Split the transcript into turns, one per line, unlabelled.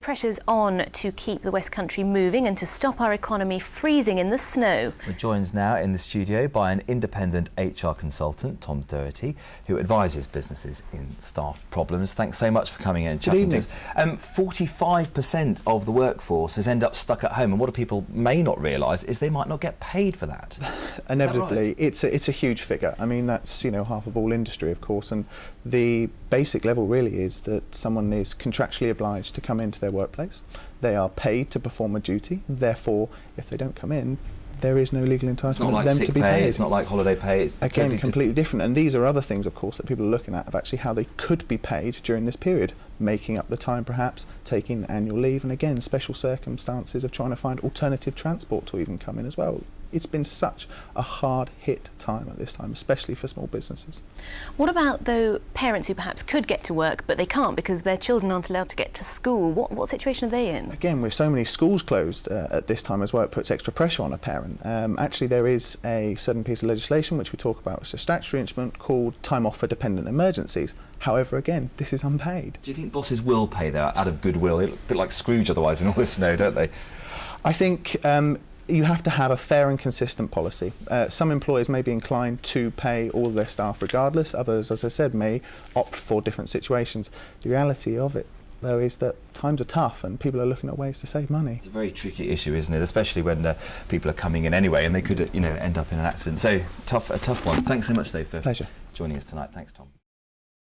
pressure's on to keep the West Country moving and to stop our economy freezing in the snow.
We're joined now in the studio by an independent HR consultant, Tom Doherty, who advises businesses in staff problems. Thanks so much for coming in and chatting to us. 45% of the workforce has ended up stuck at home, and what people may not realise is they might not get paid for that.
Inevitably,
right?
it's a huge figure. I mean, that's half of all industry, of course, and the basic level really is that someone is contractually obliged to come into their workplace. They are paid to perform a duty. Therefore, if they don't come in, there is no legal entitlement for them to be paid.
It's not like holiday pay. It's
again
totally
completely different. And these are other things, of course, that people are looking at of actually how they could be paid during this period, making up the time, perhaps taking annual leave, and again special circumstances of trying to find alternative transport to even come in as well. It's been such a hard hit time at this time, especially for small businesses.
What about, though, parents who perhaps could get to work but they can't because their children aren't allowed to get to school? What situation are they in?
Again, with so many schools closed at this time as well, it puts extra pressure on a parent. Actually, there is a certain piece of legislation which we talk about, it's a statutory instrument called time off for dependent emergencies. However, again, this is unpaid.
Do you think bosses will pay that out of goodwill? A bit like Scrooge otherwise in all this snow, don't they?
I think you have to have a fair and consistent policy. Some employers may be inclined to pay all their staff regardless. Others, as I said, may opt for different situations. The reality of it, though, is that times are tough and people are looking at ways to save money.
It's a very tricky issue, isn't it? Especially when people are coming in anyway and they could, end up in an accident. So a tough one. Thanks so much, though, for
Pleasure.
joining us tonight. Thanks, Tom.